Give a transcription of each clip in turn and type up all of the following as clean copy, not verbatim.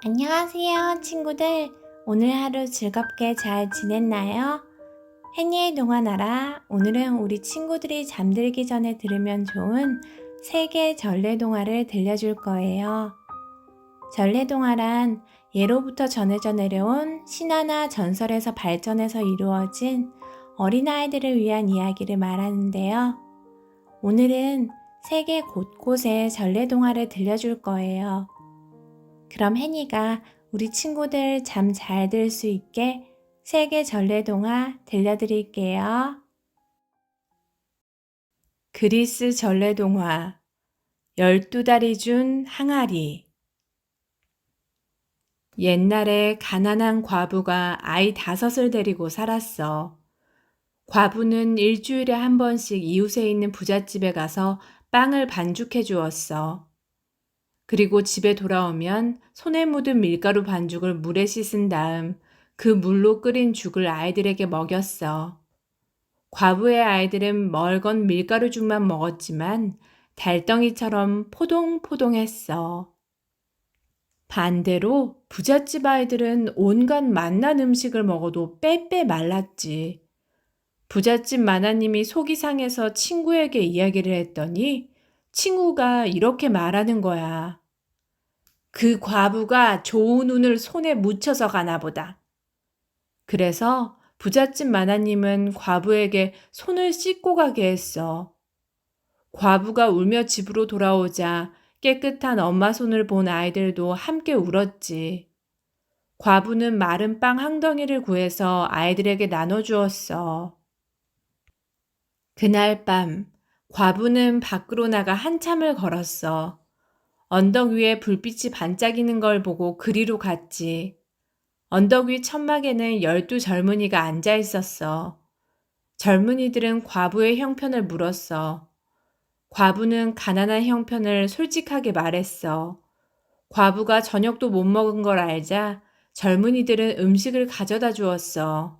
안녕하세요, 친구들. 오늘 하루 즐겁게 잘 지냈나요? 해니의 동화나라. 오늘은 우리 친구들이 잠들기 전에 들으면 좋은 세계 전래동화를 들려줄 거예요. 전래동화란 예로부터 전해져 내려온 신화나 전설에서 발전해서 이루어진 어린아이들을 위한 이야기를 말하는데요. 오늘은 세계 곳곳에 전래동화를 들려줄 거예요. 그럼 해니가 우리 친구들 잠 잘 들 수 있게 세계 전래동화 들려드릴게요. 그리스 전래동화 12다리 준 항아리. 옛날에 가난한 과부가 아이 5을 데리고 살았어. 과부는 일주일에 한 번씩 이웃에 있는 부잣집에 가서 빵을 반죽해 주었어. 그리고 집에 돌아오면 손에 묻은 밀가루 반죽을 물에 씻은 다음 그 물로 끓인 죽을 아이들에게 먹였어. 과부의 아이들은 멀건 밀가루죽만 먹었지만 달덩이처럼 포동포동했어. 반대로 부잣집 아이들은 온갖 맛난 음식을 먹어도 빼빼 말랐지. 부잣집 마나님이 속이 상해서 친구에게 이야기를 했더니 친구가 이렇게 말하는 거야. 그 과부가 좋은 운을 손에 묻혀서 가나 보다. 그래서 부잣집 마나님은 과부에게 손을 씻고 가게 했어. 과부가 울며 집으로 돌아오자 깨끗한 엄마 손을 본 아이들도 함께 울었지. 과부는 마른 빵 한 덩이를 구해서 아이들에게 나눠주었어. 그날 밤 과부는 밖으로 나가 한참을 걸었어. 언덕 위에 불빛이 반짝이는 걸 보고 그리로 갔지. 언덕 위 천막에는 12 젊은이가 앉아 있었어. 젊은이들은 과부의 형편을 물었어. 과부는 가난한 형편을 솔직하게 말했어. 과부가 저녁도 못 먹은 걸 알자 젊은이들은 음식을 가져다 주었어.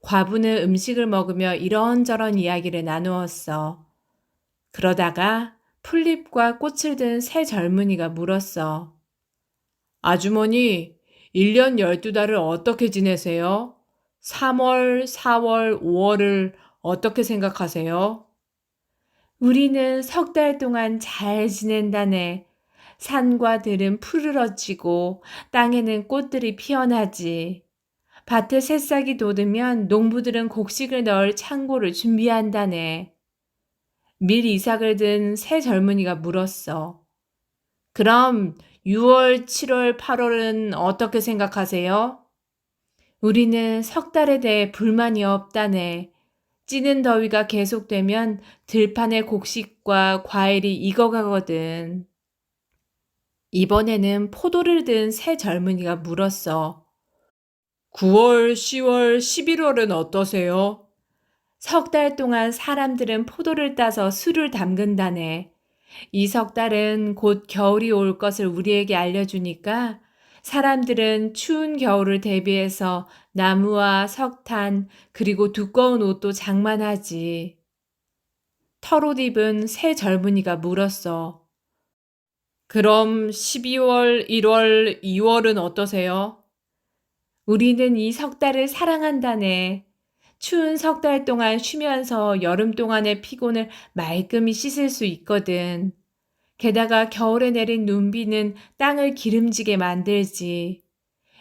과부는 음식을 먹으며 이런저런 이야기를 나누었어. 그러다가 풀잎과 꽃을 든 새 젊은이가 물었어. 아주머니, 1년 12달을 어떻게 지내세요? 3월, 4월, 5월을 어떻게 생각하세요? 우리는 3달 동안 잘 지낸다네. 산과 들은 푸르러지고 땅에는 꽃들이 피어나지. 밭에 새싹이 돋으면 농부들은 곡식을 넣을 창고를 준비한다네. 밀 이삭을 든 새 젊은이가 물었어. 그럼 6월, 7월, 8월은 어떻게 생각하세요? 우리는 3달에 대해 불만이 없다네. 찌는 더위가 계속되면 들판의 곡식과 과일이 익어가거든. 이번에는 포도를 든 새 젊은이가 물었어. 9월, 10월, 11월은 어떠세요? 3달 동안 사람들은 포도를 따서 술을 담근다네. 이 3달은 곧 겨울이 올 것을 우리에게 알려주니까 사람들은 추운 겨울을 대비해서 나무와 석탄 그리고 두꺼운 옷도 장만하지. 털옷 입은 새 젊은이가 물었어. 그럼 12월, 1월, 2월은 어떠세요? 우리는 이 3달을 사랑한다네. 추운 3달 동안 쉬면서 여름 동안의 피곤을 말끔히 씻을 수 있거든. 게다가 겨울에 내린 눈비는 땅을 기름지게 만들지.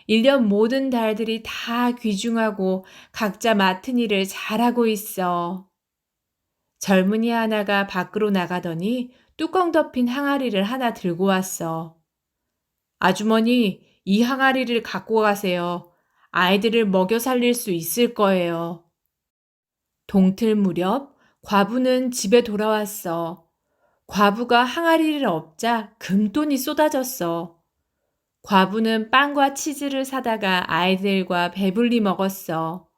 1년 모든 달들이 다 귀중하고 각자 맡은 일을 잘하고 있어. 젊은이 하나가 밖으로 나가더니 뚜껑 덮인 항아리를 하나 들고 왔어. 아주머니, 이 항아리를 갖고 가세요. 아이들을 먹여 살릴 수 있을 거예요. 동틀 무렵 과부는 집에 돌아왔어. 과부가 항아리를 엎자 금돈이 쏟아졌어. 과부는 빵과 치즈를 사다가 아이들과 배불리 먹었어.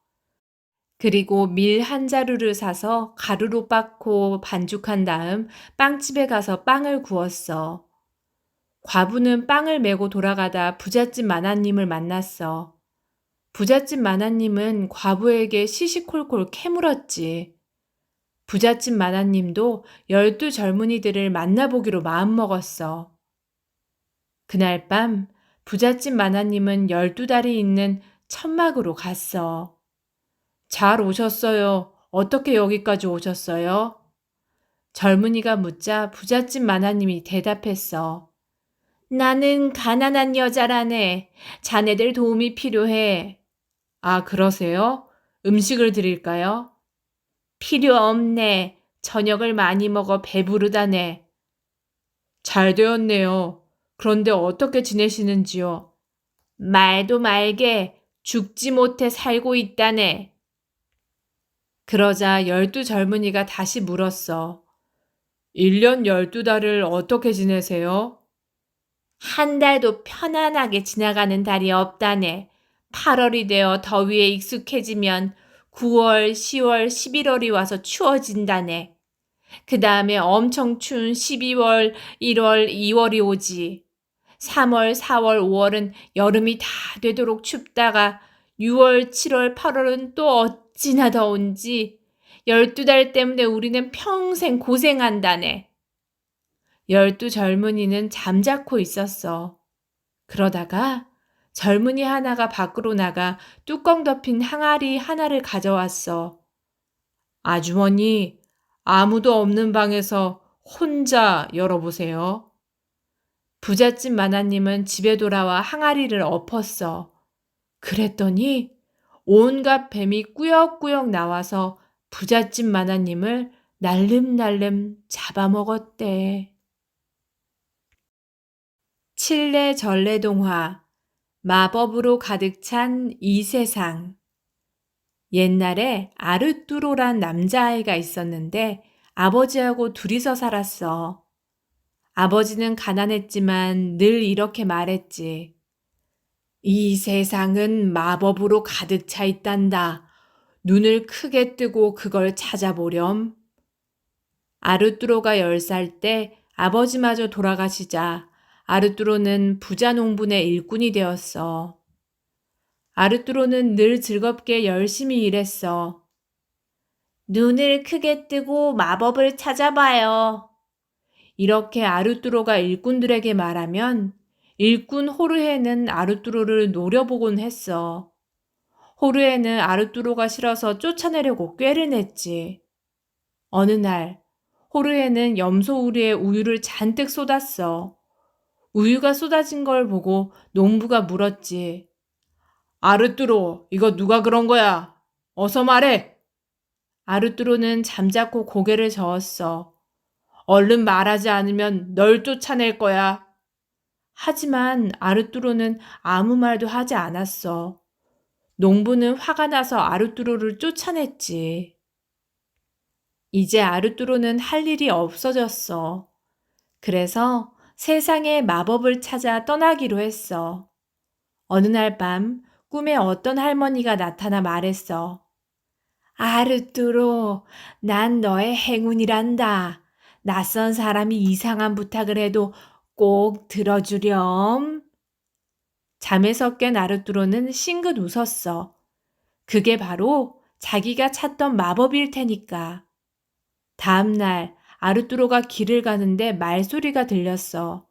그리고 밀 한 자루를 사서 가루로 빻고 반죽한 다음 빵집에 가서 빵을 구웠어. 과부는 빵을 메고 돌아가다 부잣집 마나님을 만났어. 부잣집 마나님은 과부에게 시시콜콜 캐물었지. 부잣집 마나님도 12 젊은이들을 만나보기로 마음먹었어. 그날 밤 부잣집 마나님은 12달이 있는 천막으로 갔어. 잘 오셨어요. 어떻게 여기까지 오셨어요? 젊은이가 묻자 부잣집 마나님이 대답했어. 나는 가난한 여자라네. 자네들 도움이 필요해. 아, 그러세요? 음식을 드릴까요? 필요 없네. 저녁을 많이 먹어 배부르다네. 잘 되었네요. 그런데 어떻게 지내시는지요? 말도 말게 죽지 못해 살고 있다네. 그러자 12 젊은이가 다시 물었어. 1년 12달을 어떻게 지내세요? 한 달도 편안하게 지나가는 달이 없다네. 8월이 되어 더위에 익숙해지면 9월, 10월, 11월이 와서 추워진다네. 그 다음에 엄청 추운 12월, 1월, 2월이 오지. 3월, 4월, 5월은 여름이 다 되도록 춥다가 6월, 7월, 8월은 또 어찌나 더운지 12달 때문에 우리는 평생 고생한다네. 12 젊은이는 잠자코 있었어. 그러다가 젊은이 하나가 밖으로 나가 뚜껑 덮인 항아리 하나를 가져왔어. 아주머니, 아무도 없는 방에서 혼자 열어보세요. 부잣집 마나님은 집에 돌아와 항아리를 엎었어. 그랬더니 온갖 뱀이 꾸역꾸역 나와서 부잣집 마나님을 날름날름 잡아먹었대. 칠레 전래동화 마법으로 가득 찬 이 세상. 옛날에 아르뚜로란 남자아이가 있었는데 아버지하고 둘이서 살았어. 아버지는 가난했지만 늘 이렇게 말했지. 이 세상은 마법으로 가득 차 있단다. 눈을 크게 뜨고 그걸 찾아보렴. 아르뚜로가 10살 때 아버지마저 돌아가시자 아르뚜로는 부자 농부의 일꾼이 되었어. 아르뚜로는 늘 즐겁게 열심히 일했어. 눈을 크게 뜨고 마법을 찾아봐요. 이렇게 아르뚜로가 일꾼들에게 말하면 일꾼 호르헤는 아르뚜로를 노려보곤 했어. 호르헤는 아르뚜로가 싫어서 쫓아내려고 꾀를 냈지. 어느 날 호르헤는 염소 우리에 우유를 잔뜩 쏟았어. 우유가 쏟아진 걸 보고 농부가 물었지. 아르뚜로, 이거 누가 그런 거야? 어서 말해! 아르뚜로는 잠자코 고개를 저었어. 얼른 말하지 않으면 널 쫓아낼 거야. 하지만 아르뚜로는 아무 말도 하지 않았어. 농부는 화가 나서 아르뚜로를 쫓아냈지. 이제 아르뚜로는 할 일이 없어졌어. 그래서 세상의 마법을 찾아 떠나기로 했어. 어느 날 밤 꿈에 어떤 할머니가 나타나 말했어. 아르뚜로, 난 너의 행운이란다. 낯선 사람이 이상한 부탁을 해도 꼭 들어주렴. 잠에서 깬 아르뚜로는 싱긋 웃었어. 그게 바로 자기가 찾던 마법일 테니까. 다음 날 아르뚜로가 길을 가는데 말소리가 들렸어.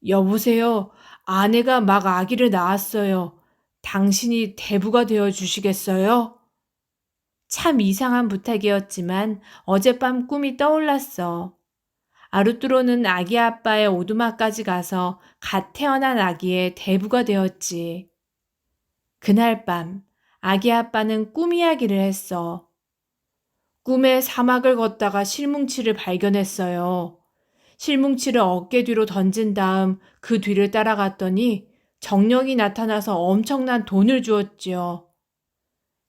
여보세요. 아내가 막 아기를 낳았어요. 당신이 대부가 되어 주시겠어요? 참 이상한 부탁이었지만 어젯밤 꿈이 떠올랐어. 아르뚜로는 아기 아빠의 오두막까지 가서 갓 태어난 아기의 대부가 되었지. 그날 밤 아기 아빠는 꿈 이야기를 했어. 꿈에 사막을 걷다가 실뭉치를 발견했어요. 실뭉치를 어깨 뒤로 던진 다음 그 뒤를 따라갔더니 정령이 나타나서 엄청난 돈을 주었지요.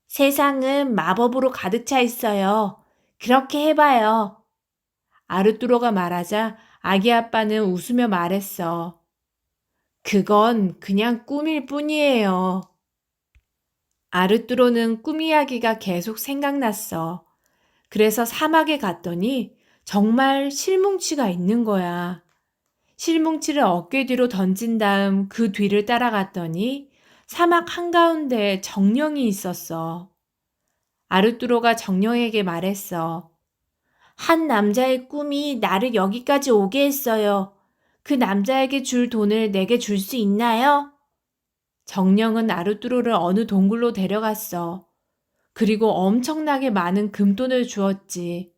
세상은 마법으로 가득 차 있어요. 그렇게 해봐요. 아르뚜로가 말하자 아기 아빠는 웃으며 말했어. 그건 그냥 꿈일 뿐이에요. 아르뚜로는 꿈 이야기가 계속 생각났어. 그래서 사막에 갔더니 정말 실뭉치가 있는 거야. 실뭉치를 어깨 뒤로 던진 다음 그 뒤를 따라갔더니 사막 한가운데 정령이 있었어. 아르뚜로가 정령에게 말했어. 한 남자의 꿈이 나를 여기까지 오게 했어요. 그 남자에게 줄 돈을 내게 줄 수 있나요? 정령은 아르뚜로를 어느 동굴로 데려갔어. 그리고 엄청나게 많은 금돈을 주었지.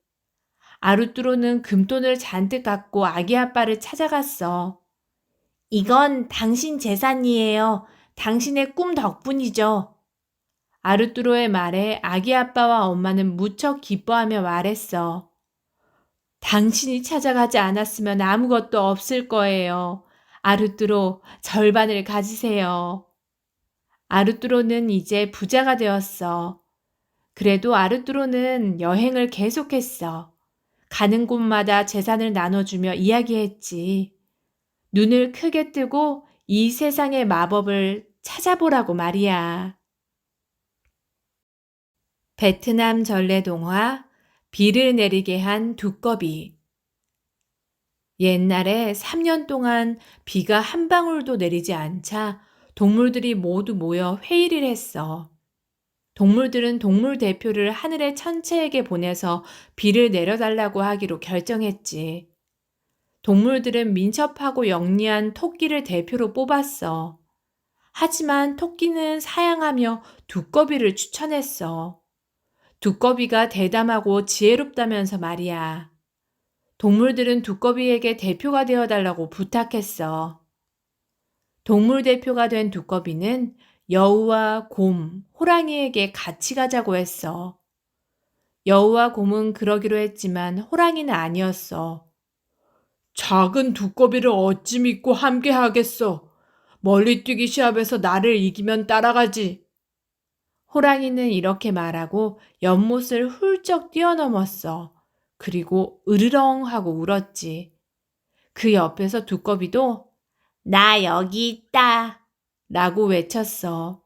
아르뚜로는 금돈을 잔뜩 갖고 아기 아빠를 찾아갔어. 이건 당신 재산이에요. 당신의 꿈 덕분이죠. 아르뚜로의 말에 아기 아빠와 엄마는 무척 기뻐하며 말했어. 당신이 찾아가지 않았으면 아무것도 없을 거예요. 아르뚜로, 절반을 가지세요. 아르뚜로는 이제 부자가 되었어. 그래도 아르뚜로는 여행을 계속했어. 가는 곳마다 재산을 나눠주며 이야기했지. 눈을 크게 뜨고 이 세상의 마법을 찾아보라고 말이야. 베트남 전래동화 비를 내리게 한 두꺼비. 옛날에 3년 동안 비가 한 방울도 내리지 않자 동물들이 모두 모여 회의를 했어. 동물들은 동물 대표를 하늘의 천체에게 보내서 비를 내려달라고 하기로 결정했지. 동물들은 민첩하고 영리한 토끼를 대표로 뽑았어. 하지만 토끼는 사양하며 두꺼비를 추천했어. 두꺼비가 대담하고 지혜롭다면서 말이야. 동물들은 두꺼비에게 대표가 되어달라고 부탁했어. 동물 대표가 된 두꺼비는 여우와 곰, 호랑이에게 같이 가자고 했어. 여우와 곰은 그러기로 했지만 호랑이는 아니었어. 작은 두꺼비를 어찌 믿고 함께 하겠어. 멀리뛰기 시합에서 나를 이기면 따라가지. 호랑이는 이렇게 말하고 연못을 훌쩍 뛰어넘었어. 그리고 으르렁 하고 울었지. 그 옆에서 두꺼비도 나 여기 있다 라고 외쳤어.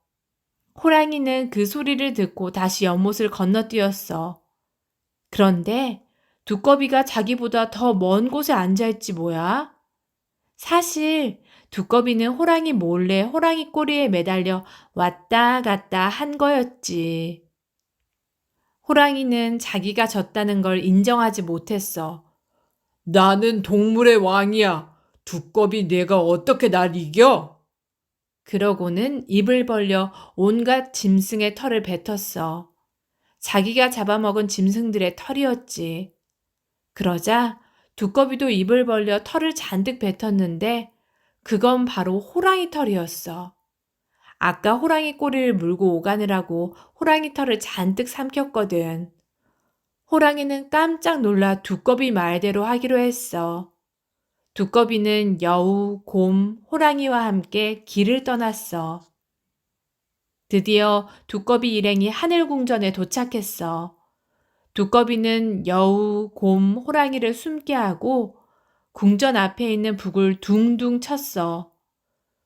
호랑이는 그 소리를 듣고 다시 연못을 건너뛰었어. 그런데 두꺼비가 자기보다 더 먼 곳에 앉아있지 뭐야? 사실 두꺼비는 호랑이 몰래 호랑이 꼬리에 매달려 왔다 갔다 한 거였지. 호랑이는 자기가 졌다는 걸 인정하지 못했어. 나는 동물의 왕이야. 두꺼비 내가 어떻게 날 이겨? 그러고는 입을 벌려 온갖 짐승의 털을 뱉었어. 자기가 잡아먹은 짐승들의 털이었지. 그러자 두꺼비도 입을 벌려 털을 잔뜩 뱉었는데 그건 바로 호랑이 털이었어. 아까 호랑이 꼬리를 물고 오가느라고 호랑이 털을 잔뜩 삼켰거든. 호랑이는 깜짝 놀라 두꺼비 말대로 하기로 했어. 두꺼비는 여우, 곰, 호랑이와 함께 길을 떠났어. 드디어 두꺼비 일행이 하늘궁전에 도착했어. 두꺼비는 여우, 곰, 호랑이를 숨게 하고 궁전 앞에 있는 북을 둥둥 쳤어.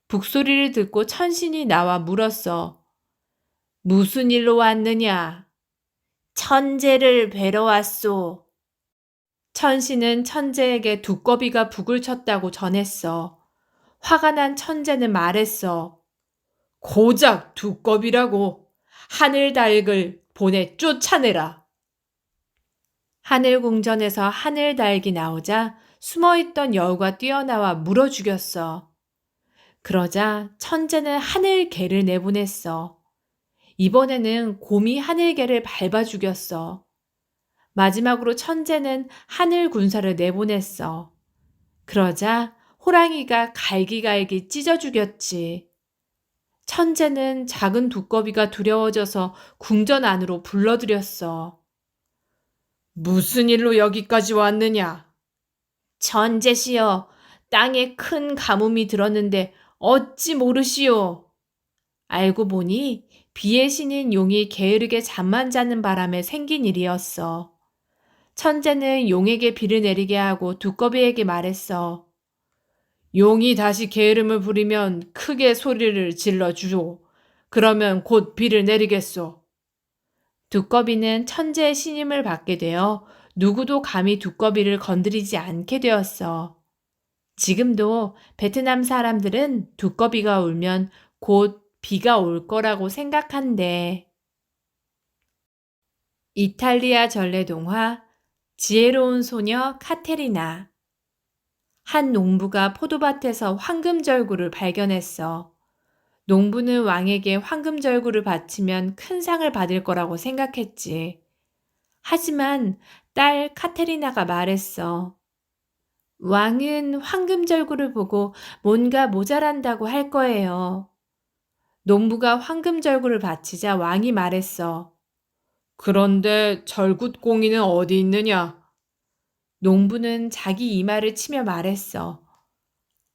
북소리를 듣고 천신이 나와 물었어. 무슨 일로 왔느냐? 천재를 뵈러 왔소. 천신은 천재에게 두꺼비가 북을 쳤다고 전했어. 화가 난 천재는 말했어. 고작 두꺼비라고 하늘달글 보내 쫓아내라. 하늘궁전에서 하늘달기 나오자 숨어있던 여우가 뛰어나와 물어 죽였어. 그러자 천재는 하늘개를 내보냈어. 이번에는 곰이 하늘개를 밟아 죽였어. 마지막으로 천재는 하늘군사를 내보냈어. 그러자 호랑이가 갈기갈기 찢어 죽였지. 천재는 작은 두꺼비가 두려워져서 궁전 안으로 불러들였어. 무슨 일로 여기까지 왔느냐? 전제시여, 땅에 큰 가뭄이 들었는데 어찌 모르시오? 알고 보니 비의 신인 용이 게으르게 잠만 자는 바람에 생긴 일이었어. 천재는 용에게 비를 내리게 하고 두꺼비에게 말했어. 용이 다시 게으름을 부리면 크게 소리를 질러주오. 그러면 곧 비를 내리겠소. 두꺼비는 천재의 신임을 받게 되어 누구도 감히 두꺼비를 건드리지 않게 되었어. 지금도 베트남 사람들은 두꺼비가 울면 곧 비가 올 거라고 생각한대. 이탈리아 전래동화 지혜로운 소녀 카테리나. 한 농부가 포도밭에서 황금절구를 발견했어. 농부는 왕에게 황금절구를 바치면 큰 상을 받을 거라고 생각했지. 하지만 딸 카테리나가 말했어. 왕은 황금절구를 보고 뭔가 모자란다고 할 거예요. 농부가 황금절구를 바치자 왕이 말했어. 그런데 절굿공이는 어디 있느냐? 농부는 자기 이마를 치며 말했어.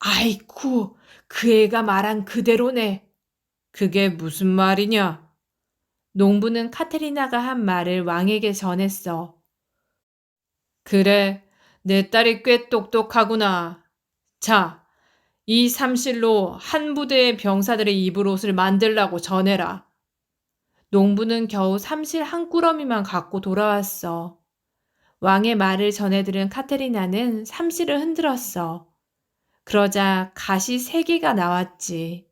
아이쿠, 그 애가 말한 그대로네. 그게 무슨 말이냐? 농부는 카테리나가 한 말을 왕에게 전했어. 그래, 내 딸이 꽤 똑똑하구나. 자, 이 삼실로 한 부대의 병사들의 입을 옷을 만들라고 전해라. 농부는 겨우 삼실 한 꾸러미만 갖고 돌아왔어. 왕의 말을 전해들은 카테리나는 삼실을 흔들었어. 그러자 가시 3개가 나왔지.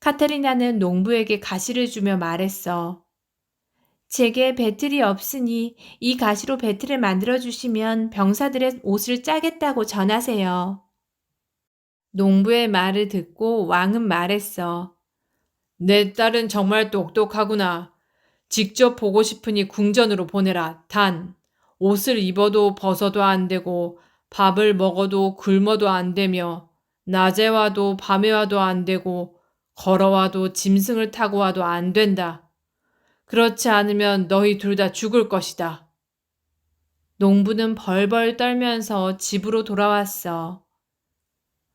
카테리나는 농부에게 가시를 주며 말했어. 제게 배틀이 없으니 이 가시로 배틀을 만들어주시면 병사들의 옷을 짜겠다고 전하세요. 농부의 말을 듣고 왕은 말했어. 내 딸은 정말 똑똑하구나. 직접 보고 싶으니 궁전으로 보내라. 단, 옷을 입어도 벗어도 안 되고 밥을 먹어도 굶어도 안 되며 낮에 와도 밤에 와도 안 되고 걸어와도 짐승을 타고 와도 안 된다. 그렇지 않으면 너희 둘 다 죽을 것이다. 농부는 벌벌 떨면서 집으로 돌아왔어.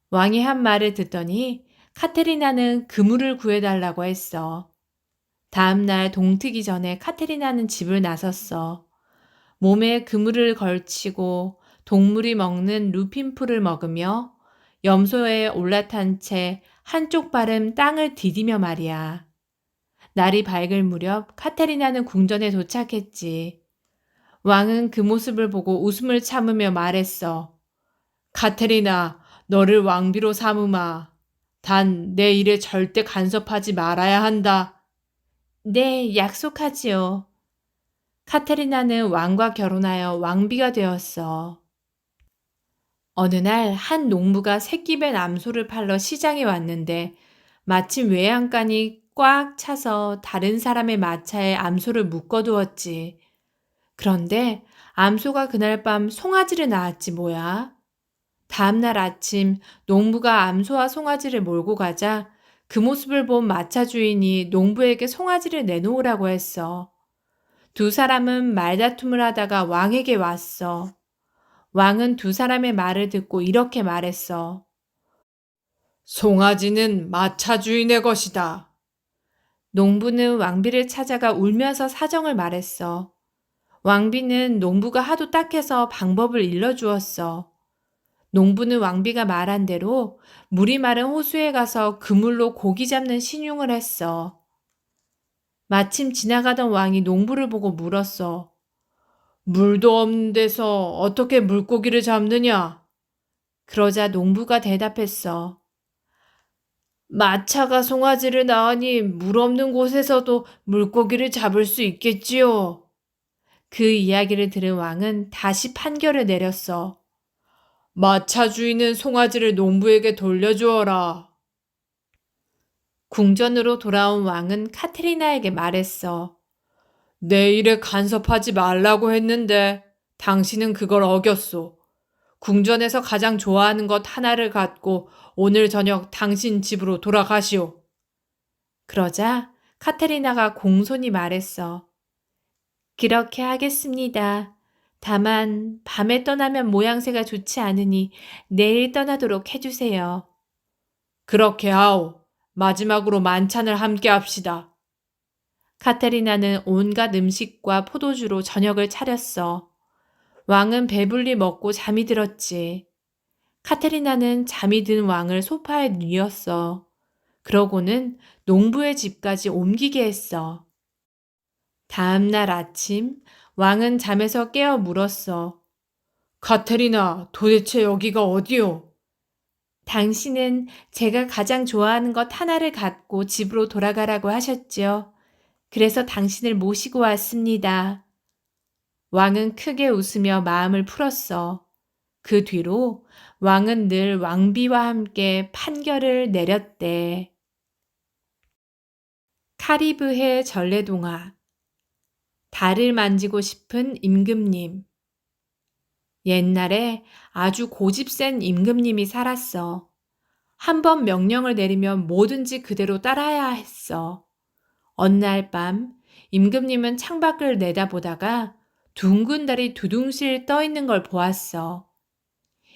왕이 한 말을 듣더니 카테리나는 그물을 구해달라고 했어. 다음 날 동트기 전에 카테리나는 집을 나섰어. 몸에 그물을 걸치고 동물이 먹는 루핀풀을 먹으며 염소에 올라탄 채 한쪽 발은 땅을 디디며 말이야. 날이 밝을 무렵 카테리나는 궁전에 도착했지. 왕은 그 모습을 보고 웃음을 참으며 말했어. 카테리나, 너를 왕비로 삼으마. 단 내 일에 절대 간섭하지 말아야 한다. 네, 약속하지요. 카테리나는 왕과 결혼하여 왕비가 되었어. 어느 날 한 농부가 새끼뱀 암소를 팔러 시장에 왔는데 마침 외양간이 꽉 차서 다른 사람의 마차에 암소를 묶어두었지. 그런데 암소가 그날 밤 송아지를 낳았지 뭐야. 다음날 아침 농부가 암소와 송아지를 몰고 가자 그 모습을 본 마차 주인이 농부에게 송아지를 내놓으라고 했어. 두 사람은 말다툼을 하다가 왕에게 왔어. 왕은 두 사람의 말을 듣고 이렇게 말했어. 송아지는 마차 주인의 것이다. 농부는 왕비를 찾아가 울면서 사정을 말했어. 왕비는 농부가 하도 딱해서 방법을 일러주었어. 농부는 왕비가 말한 대로 물이 마른 호수에 가서 그물로 고기 잡는 신용을 했어. 마침 지나가던 왕이 농부를 보고 물었어. 물도 없는 데서 어떻게 물고기를 잡느냐? 그러자 농부가 대답했어. 마차가 송아지를 낳으니 물 없는 곳에서도 물고기를 잡을 수 있겠지요. 그 이야기를 들은 왕은 다시 판결을 내렸어. 마차 주인은 송아지를 농부에게 돌려주어라. 궁전으로 돌아온 왕은 카테리나에게 말했어. 내 일에 간섭하지 말라고 했는데 당신은 그걸 어겼소. 궁전에서 가장 좋아하는 것 하나를 갖고 오늘 저녁 당신 집으로 돌아가시오. 그러자 카테리나가 공손히 말했어. 그렇게 하겠습니다. 다만 밤에 떠나면 모양새가 좋지 않으니 내일 떠나도록 해주세요. 그렇게 하오. 마지막으로 만찬을 함께 합시다. 카테리나는 온갖 음식과 포도주로 저녁을 차렸어. 왕은 배불리 먹고 잠이 들었지. 카테리나는 잠이 든 왕을 소파에 뉘었어. 그러고는 농부의 집까지 옮기게 했어. 다음 날 아침 왕은 잠에서 깨어 물었어. 카테리나, 도대체 여기가 어디요? 당신은 제가 가장 좋아하는 것 하나를 갖고 집으로 돌아가라고 하셨지요. 그래서 당신을 모시고 왔습니다. 왕은 크게 웃으며 마음을 풀었어. 그 뒤로 왕은 늘 왕비와 함께 판결을 내렸대. 카리브해 전래동화. 달을 만지고 싶은 임금님. 옛날에 아주 고집센 임금님이 살았어. 한 번 명령을 내리면 뭐든지 그대로 따라야 했어. 어느 날 밤 임금님은 창밖을 내다보다가 둥근 달이 두둥실 떠 있는 걸 보았어.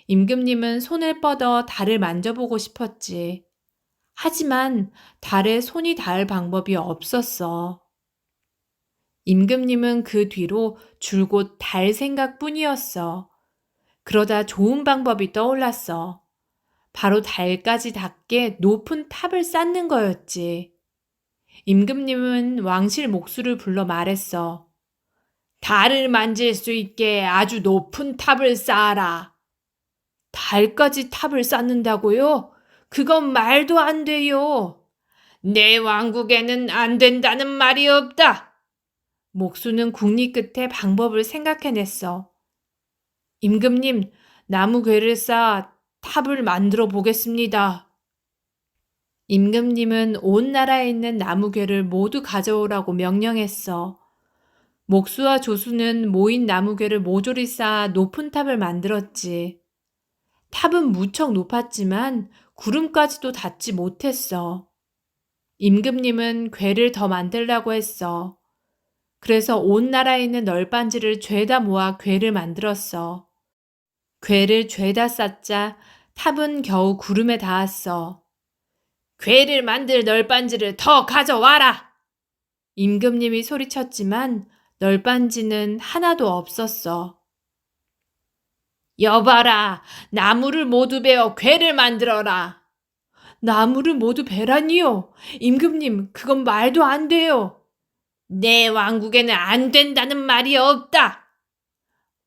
임금님은 손을 뻗어 달을 만져보고 싶었지. 하지만 달에 손이 닿을 방법이 없었어. 임금님은 그 뒤로 줄곧 달 생각뿐이었어. 그러다 좋은 방법이 떠올랐어. 바로 달까지 닿게 높은 탑을 쌓는 거였지. 임금님은 왕실 목수를 불러 말했어. 달을 만질 수 있게 아주 높은 탑을 쌓아라. 달까지 탑을 쌓는다고요? 그건 말도 안 돼요. 내 왕국에는 안 된다는 말이 없다. 목수는 궁리 끝에 방법을 생각해냈어. 임금님, 나무 궤를 쌓아 탑을 만들어 보겠습니다. 임금님은 온 나라에 있는 나무 궤를 모두 가져오라고 명령했어. 목수와 조수는 모인 나무 궤를 모조리 쌓아 높은 탑을 만들었지. 탑은 무척 높았지만 구름까지도 닿지 못했어. 임금님은 궤를 더 만들라고 했어. 그래서 온 나라에 있는 널빤지를 죄다 모아 궤를 만들었어. 궤를 죄다 쌓자 탑은 겨우 구름에 닿았어. 궤를 만들 널빤지를 더 가져와라! 임금님이 소리쳤지만 널빤지는 하나도 없었어. 여봐라, 나무를 모두 베어 궤를 만들어라. 나무를 모두 베라니요? 임금님, 그건 말도 안 돼요. 내 왕국에는 안 된다는 말이 없다.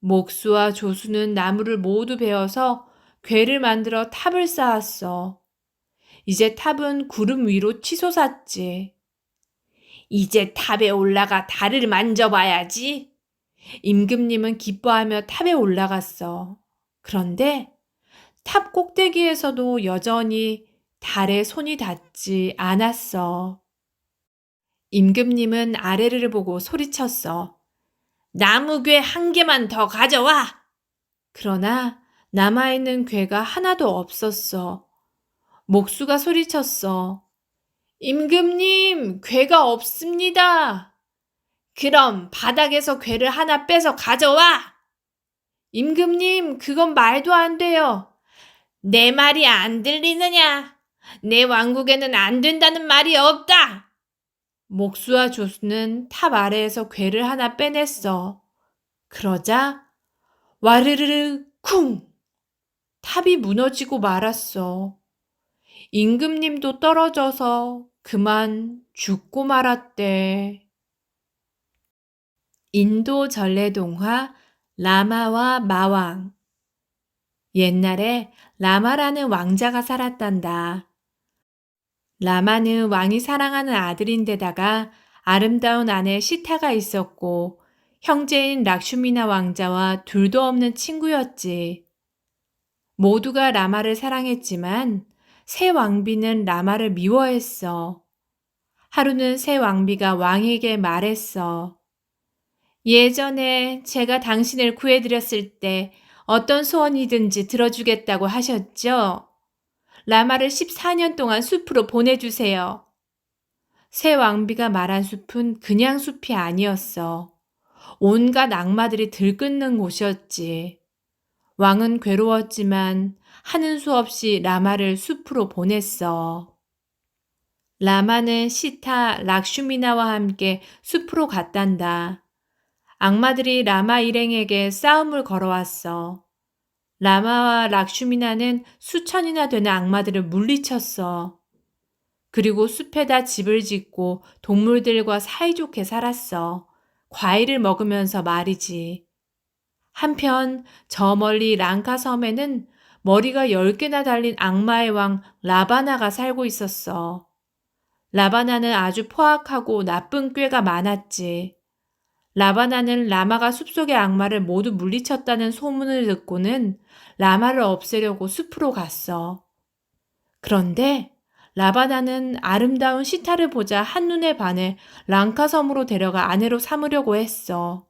목수와 조수는 나무를 모두 베어서 궤를 만들어 탑을 쌓았어. 이제 탑은 구름 위로 치솟았지. 이제 탑에 올라가 달을 만져봐야지. 임금님은 기뻐하며 탑에 올라갔어. 그런데 탑 꼭대기에서도 여전히 달에 손이 닿지 않았어. 임금님은 아래를 보고 소리쳤어. 나무괴 한 개만 더 가져와! 그러나 남아있는 괴가 하나도 없었어. 목수가 소리쳤어. 임금님, 괴가 없습니다. 그럼 바닥에서 괴를 하나 빼서 가져와! 임금님, 그건 말도 안 돼요. 내 말이 안 들리느냐? 내 왕국에는 안 된다는 말이 없다! 목수와 조수는 탑 아래에서 괴를 하나 빼냈어. 그러자 와르르르 쿵! 탑이 무너지고 말았어. 임금님도 떨어져서 그만 죽고 말았대. 인도 전래동화 라마와 마왕. 옛날에 라마라는 왕자가 살았단다. 라마는 왕이 사랑하는 아들인데다가 아름다운 아내 시타가 있었고 형제인 락슈미나 왕자와 둘도 없는 친구였지. 모두가 라마를 사랑했지만 새 왕비는 라마를 미워했어. 하루는 새 왕비가 왕에게 말했어. 예전에 제가 당신을 구해드렸을 때 어떤 소원이든지 들어주겠다고 하셨죠? 라마를 14년 동안 숲으로 보내주세요. 새 왕비가 말한 숲은 그냥 숲이 아니었어. 온갖 악마들이 들끓는 곳이었지. 왕은 괴로웠지만 하는 수 없이 라마를 숲으로 보냈어. 라마는 시타, 락슈미나와 함께 숲으로 갔단다. 악마들이 라마 일행에게 싸움을 걸어왔어. 라마와 락슈미나는 수천이나 되는 악마들을 물리쳤어. 그리고 숲에다 집을 짓고 동물들과 사이좋게 살았어. 과일을 먹으면서 말이지. 한편 저 멀리 랑카 섬에는 머리가 10개나 달린 악마의 왕 라바나가 살고 있었어. 라바나는 아주 포악하고 나쁜 꾀가 많았지. 라바나는 라마가 숲속의 악마를 모두 물리쳤다는 소문을 듣고는 라마를 없애려고 숲으로 갔어. 그런데 라바나는 아름다운 시타를 보자 한눈에 반해 랑카 섬으로 데려가 아내로 삼으려고 했어.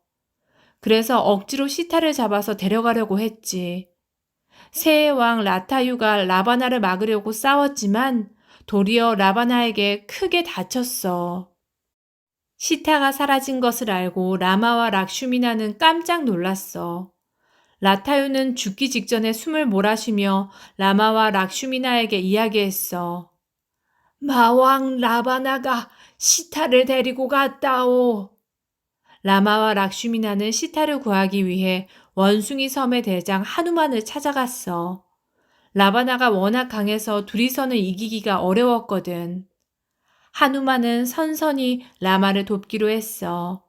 그래서 억지로 시타를 잡아서 데려가려고 했지. 새의 왕 라타유가 라바나를 막으려고 싸웠지만 도리어 라바나에게 크게 다쳤어. 시타가 사라진 것을 알고 라마와 락슈미나는 깜짝 놀랐어. 라타유는 죽기 직전에 숨을 몰아쉬며 라마와 락슈미나에게 이야기했어. 마왕 라바나가 시타를 데리고 갔다오. 라마와 락슈미나는 시타를 구하기 위해 원숭이 섬의 대장 하누만을 찾아갔어. 라바나가 워낙 강해서 둘이서는 이기기가 어려웠거든. 하누만은 선선히 라마를 돕기로 했어.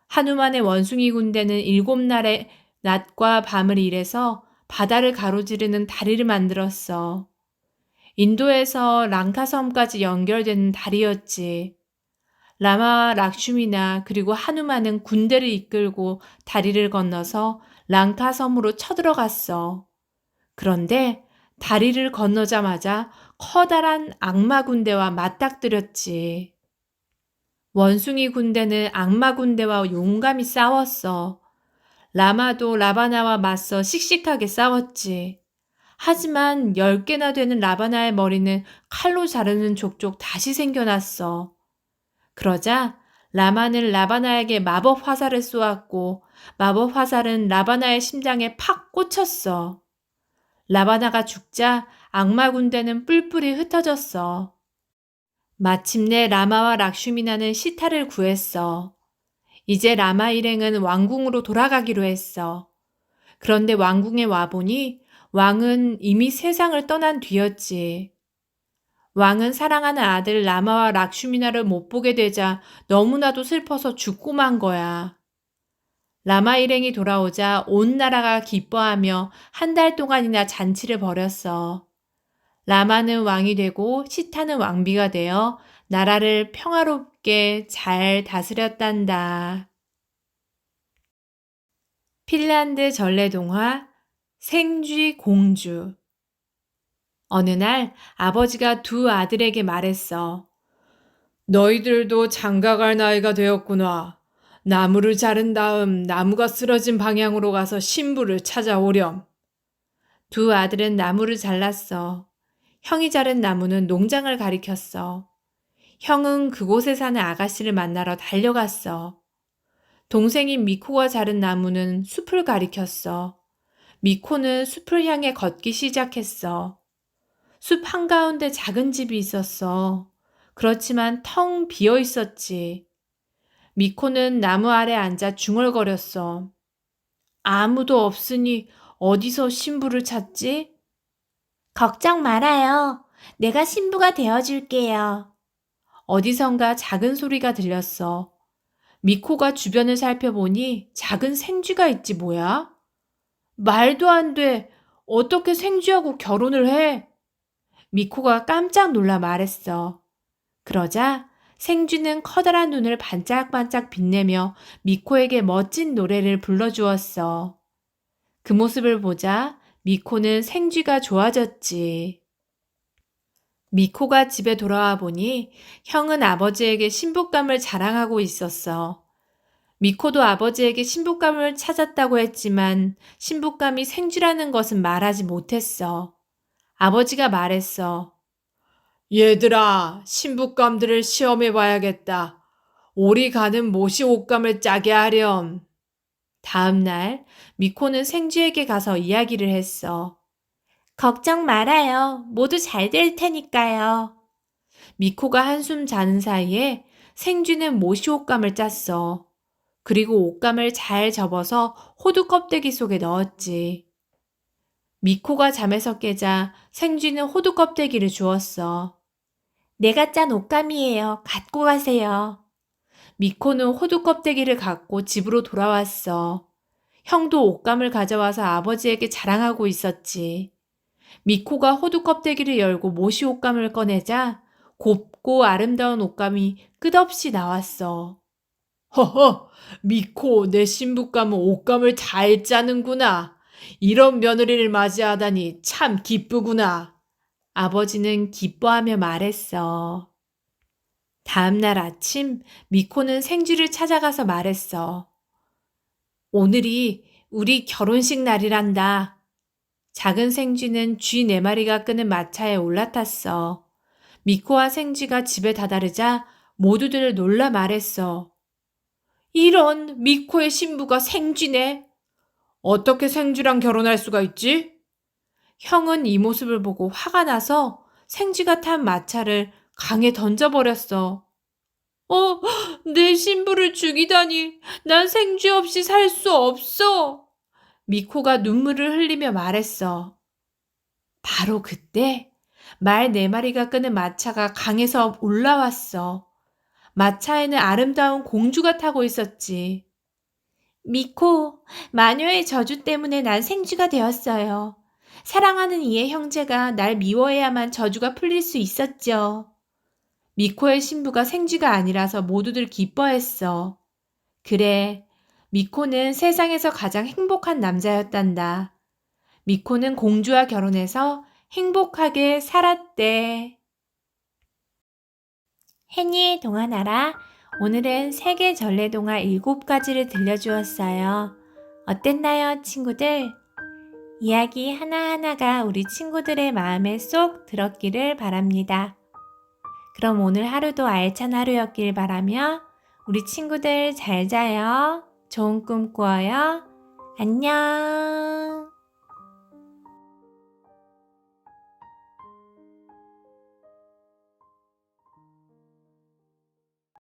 하누만의 원숭이 군대는 7날의 낮과 밤을 일해서 바다를 가로지르는 다리를 만들었어. 인도에서 랑카섬까지 연결되는 다리였지. 라마와 락슈미나 그리고 하누만은 군대를 이끌고 다리를 건너서 랑카섬으로 쳐들어갔어. 그런데 다리를 건너자마자 커다란 악마 군대와 맞닥뜨렸지. 원숭이 군대는 악마 군대와 용감히 싸웠어. 라마도 라바나와 맞서 씩씩하게 싸웠지. 하지만 10개나 되는 라바나의 머리는 칼로 자르는 족족 다시 생겨났어. 그러자 라마는 라바나에게 마법 화살을 쏘았고 마법 화살은 라바나의 심장에 팍 꽂혔어. 라바나가 죽자 악마 군대는 뿔뿔이 흩어졌어. 마침내 라마와 락슈미나는 시타를 구했어. 이제 라마 일행은 왕궁으로 돌아가기로 했어. 그런데 왕궁에 와보니 왕은 이미 세상을 떠난 뒤였지. 왕은 사랑하는 아들 라마와 락슈미나를 못 보게 되자 너무나도 슬퍼서 죽고 만 거야. 라마 일행이 돌아오자 온 나라가 기뻐하며 1달 동안이나 잔치를 벌였어. 라마는 왕이 되고 시타는 왕비가 되어 나라를 평화롭게 잘 다스렸단다. 핀란드 전래동화 생쥐 공주. 어느 날 아버지가 2 아들에게 말했어. 너희들도 장가갈 나이가 되었구나. 나무를 자른 다음 나무가 쓰러진 방향으로 가서 신부를 찾아오렴. 2 아들은 나무를 잘랐어. 형이 자른 나무는 농장을 가리켰어. 형은 그곳에 사는 아가씨를 만나러 달려갔어. 동생인 미코가 자른 나무는 숲을 가리켰어. 미코는 숲을 향해 걷기 시작했어. 숲 한가운데 작은 집이 있었어. 그렇지만 텅 비어 있었지. 미코는 나무 아래 앉아 중얼거렸어. 아무도 없으니 어디서 신부를 찾지? 걱정 말아요. 내가 신부가 되어줄게요. 어디선가 작은 소리가 들렸어. 미코가 주변을 살펴보니 작은 생쥐가 있지 뭐야? 말도 안 돼. 어떻게 생쥐하고 결혼을 해? 미코가 깜짝 놀라 말했어. 그러자 생쥐는 커다란 눈을 반짝반짝 빛내며 미코에게 멋진 노래를 불러주었어. 그 모습을 보자 미코는 생쥐가 좋아졌지. 미코가 집에 돌아와 보니 형은 아버지에게 신부감을 자랑하고 있었어. 미코도 아버지에게 신부감을 찾았다고 했지만 신부감이 생쥐라는 것은 말하지 못했어. 아버지가 말했어. 얘들아, 신부감들을 시험해 봐야겠다. 오리 가는 모시 옷감을 짜게 하렴. 다음 날 미코는 생쥐에게 가서 이야기를 했어. 걱정 말아요. 모두 잘 될 테니까요. 미코가 한숨 자는 사이에 생쥐는 모시 옷감을 짰어. 그리고 옷감을 잘 접어서 호두 껍데기 속에 넣었지. 미코가 잠에서 깨자 생쥐는 호두 껍데기를 주었어. 내가 짠 옷감이에요. 갖고 가세요. 미코는 호두 껍데기를 갖고 집으로 돌아왔어. 형도 옷감을 가져와서 아버지에게 자랑하고 있었지. 미코가 호두 껍데기를 열고 모시 옷감을 꺼내자 곱고 아름다운 옷감이 끝없이 나왔어. 허허, 미코, 내 신부감은 옷감을 잘 짜는구나. 이런 며느리를 맞이하다니 참 기쁘구나. 아버지는 기뻐하며 말했어. 다음 날 아침, 미코는 생쥐를 찾아가서 말했어. 오늘이 우리 결혼식 날이란다. 작은 생쥐는 쥐 4마리가 끄는 마차에 올라탔어. 미코와 생쥐가 집에 다다르자 모두들 놀라 말했어. 이런, 미코의 신부가 생쥐네. 어떻게 생쥐랑 결혼할 수가 있지? 형은 이 모습을 보고 화가 나서 생쥐가 탄 마차를 강에 던져버렸어. 어, 내 신부를 죽이다니. 난 생쥐 없이 살 수 없어. 미코가 눈물을 흘리며 말했어. 바로 그때 말 4마리가 끄는 마차가 강에서 올라왔어. 마차에는 아름다운 공주가 타고 있었지. 미코, 마녀의 저주 때문에 난 생쥐가 되었어요. 사랑하는 이의 형제가 날 미워해야만 저주가 풀릴 수 있었죠. 미코의 신부가 생쥐가 아니라서 모두들 기뻐했어. 그래, 미코는 세상에서 가장 행복한 남자였단다. 미코는 공주와 결혼해서 행복하게 살았대. 해니의 동화나라. 오늘은 세계 전래동화 7가지를 들려주었어요. 어땠나요, 친구들? 이야기 하나하나가 우리 친구들의 마음에 쏙 들었기를 바랍니다. 그럼 오늘 하루도 알찬 하루였길 바라며 우리 친구들 잘 자요. 좋은 꿈 꾸어요. 안녕.